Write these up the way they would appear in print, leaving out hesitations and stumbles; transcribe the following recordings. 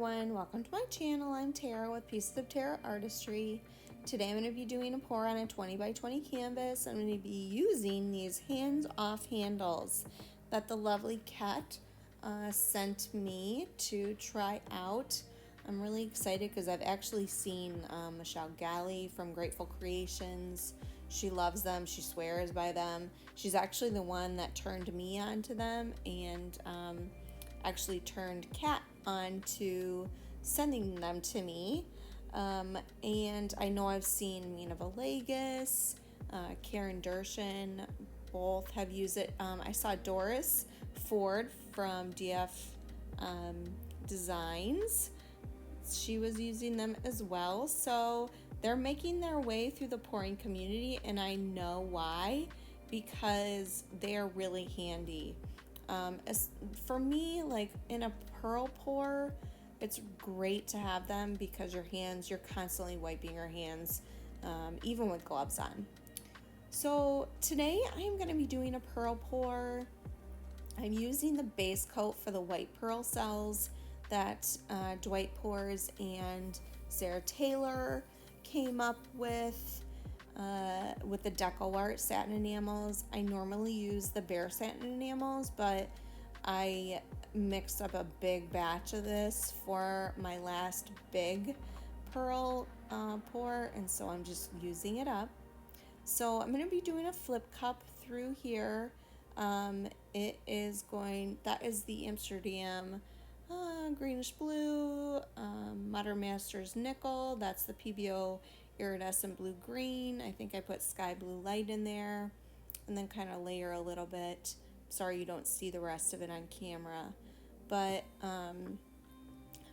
everyone, welcome to my channel. I'm Tara with Pieces of Tara Artistry. Today I'm going to be doing a pour on a 20 by 20 canvas. I'm going to be using these hands-off handles that the lovely Kat sent me to try out. I'm really excited because I've actually seen Michelle Galley from Grateful Creations. She loves them, she swears by them. She's actually the one that turned me on to them and actually turned Kat on to sending them to me. And I know I've seen Mina Villegas, Karen Dershin, both have used it. I saw Doris Ford from DF Designs. She was using them as well. So they're making their way through the pouring community, and I know why, because they're really handy. For me, like in a pearl pour, it's great to have them because you're constantly wiping your hands, even with gloves on. So today I am going to be doing a pearl pour. I'm using the base coat for the white pearl cells that Dwight Pours and Sarah Taylor came up with the Deco Art satin enamels. I normally use the Behr satin enamels, but I mixed up a big batch of this for my last big pearl pour, and so I'm just using it up. So I'm going to be doing a flip cup through here. That is the Amsterdam Greenish Blue, Modern Masters Nickel. That's the Pebeo Iridescent Blue Green. I think I put Sky Blue Light in there and then kind of layer a little bit. Sorry you don't see the rest of it on camera, but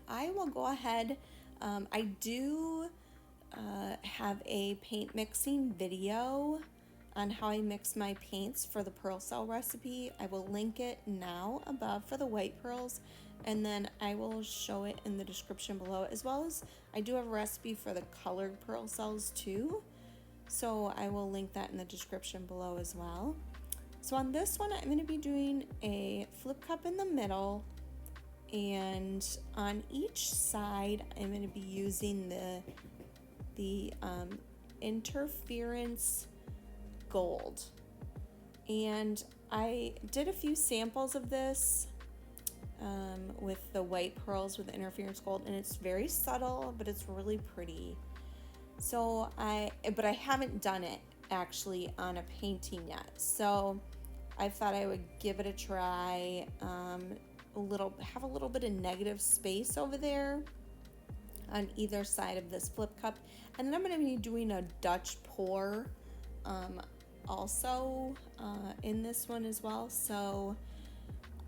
I will go ahead. I do have a paint mixing video on how I mix my paints for the pearl cell recipe. I will link it now above for the white pearls, and then I will show it in the description below, as well as I do have a recipe for the colored pearl cells too, so I will link that in the description below as well. So on this one I'm going to be doing a flip cup in the middle, and on each side I'm going to be using the interference gold, and I did a few samples of this with the white pearls with the interference gold, and it's very subtle, but it's really pretty. So I haven't done it actually on a painting yet, so I thought I would give it a try. Have a little bit of negative space over there on either side of this flip cup, and then I'm going to be doing a Dutch pour also in this one as well. So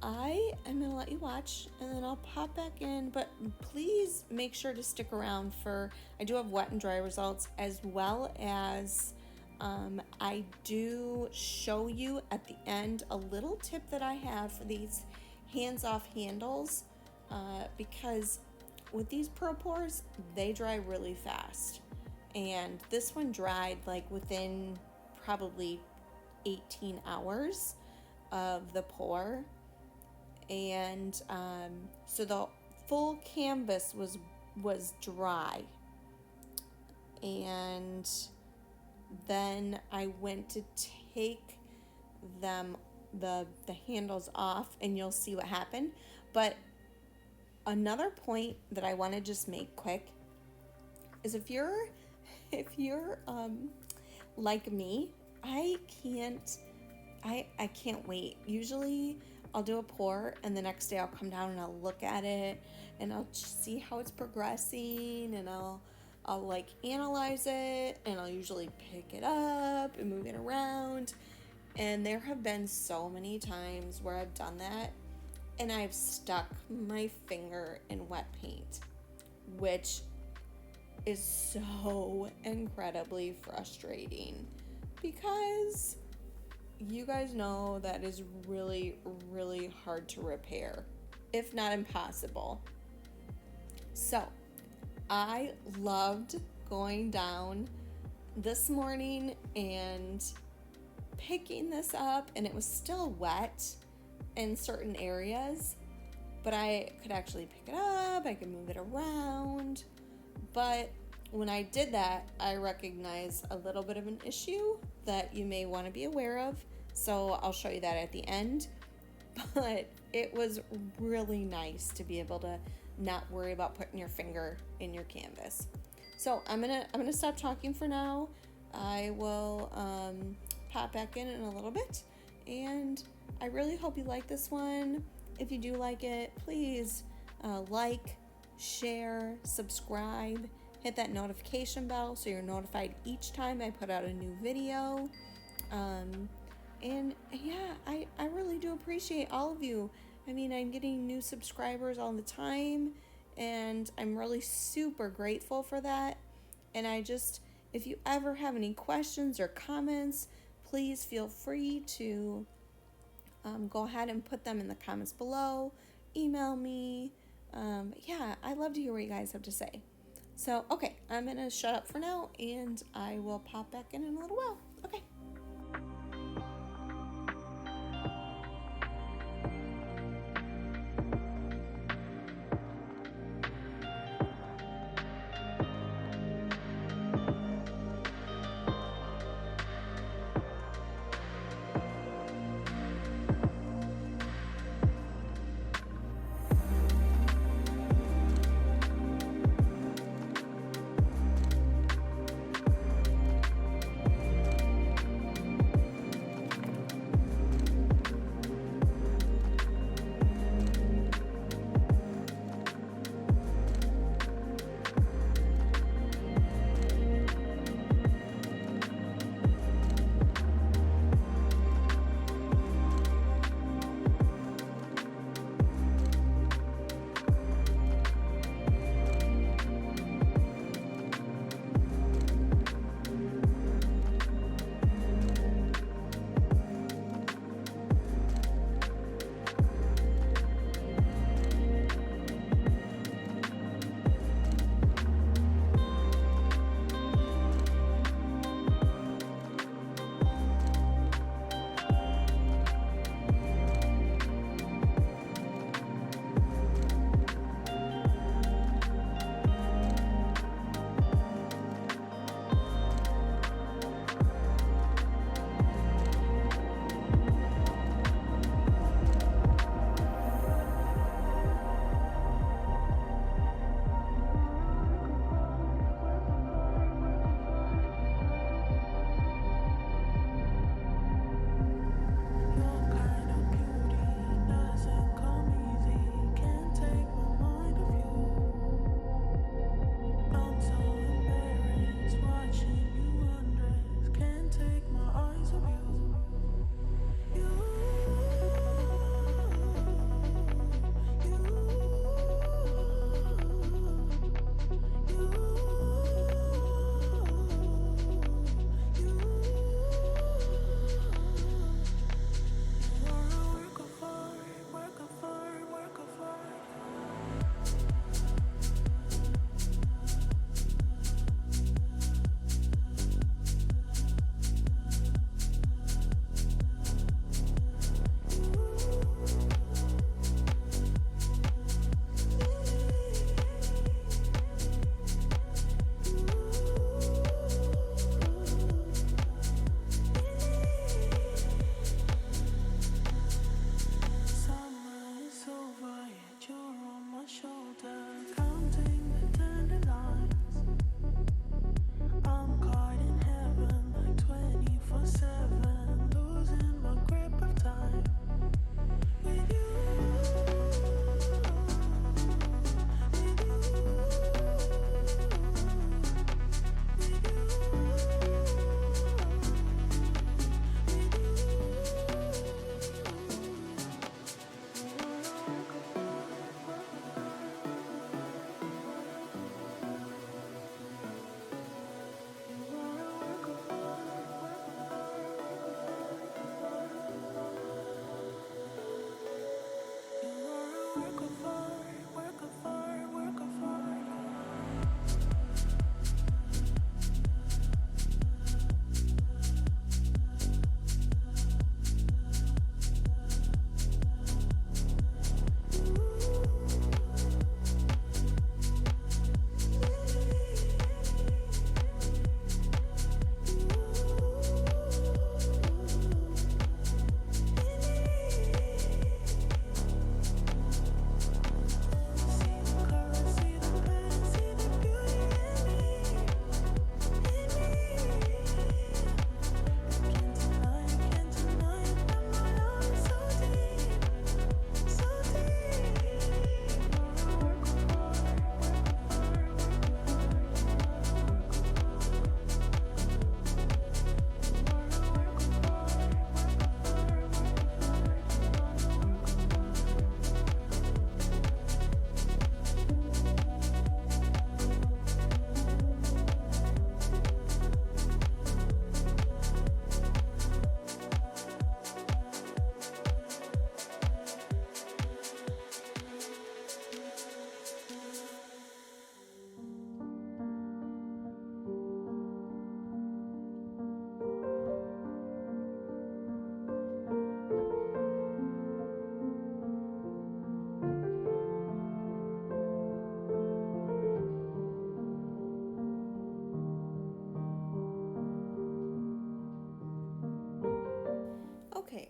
I am going to let you watch, and then I'll pop back in, but please make sure to stick around for, I do have wet and dry results, as well as I do show you at the end a little tip that I have for these hands-off handles, because with these pearl pours, they dry really fast, and this one dried like within probably 18 hours of the pour, and so the full canvas was dry, and then I went to take them the handles off, and you'll see what happened. But another point that I want to just make quick is if you're like me, I can't wait. Usually I'll do a pour, and the next day I'll come down and I'll look at it and I'll see how it's progressing, and I'll like analyze it, and I'll usually pick it up and move it around. And there have been so many times where I've done that and I've stuck my finger in wet paint, which is so incredibly frustrating, because you guys know that is really, really hard to repair, if not impossible. So I loved going down this morning and picking this up, and it was still wet in certain areas, but I could actually pick it up, I could move it around. But when I did that, I recognized a little bit of an issue that you may want to be aware of. So I'll show you that at the end. But it was really nice to be able to not worry about putting your finger in your canvas. So I'm gonna stop talking for now. I will pop back in a little bit, and I really hope you like this one. If you do like it, please like, share, subscribe, hit that notification bell so you're notified each time I put out a new video. And yeah, I really do appreciate all of you. I mean, I'm getting new subscribers all the time, and I'm really super grateful for that. And if you ever have any questions or comments, please feel free to go ahead and put them in the comments below. Email me. Yeah, I love to hear what you guys have to say. So, okay, I'm going to shut up for now, and I will pop back in a little while. Okay.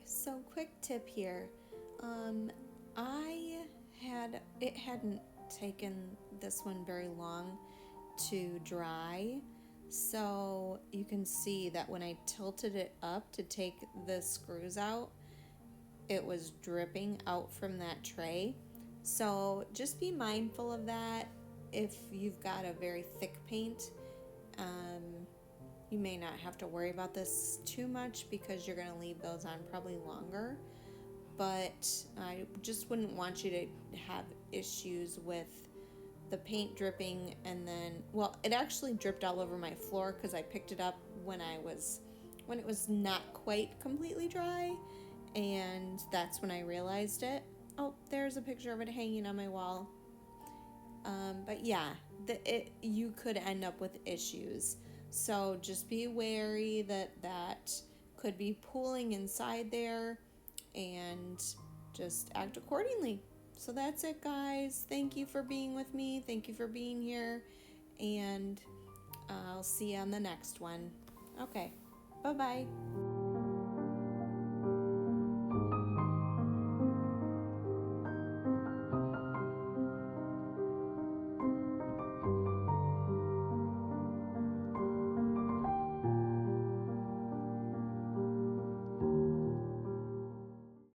so quick tip here. It hadn't taken this one very long to dry, so you can see that when I tilted it up to take the screws out, it was dripping out from that tray. So just be mindful of that. If you've got a very thick paint, you may not have to worry about this too much because you're going to leave those on probably longer. But I just wouldn't want you to have issues with the paint dripping, and then, well, it actually dripped all over my floor because I picked it up when it was not quite completely dry, and that's when I realized it. Oh, there's a picture of it hanging on my wall. But yeah, you could end up with issues. So just be wary that could be pooling inside there, and just act accordingly. So that's it, guys. Thank you for being with me. Thank you for being here. And I'll see you on the next one. Okay. Bye-bye.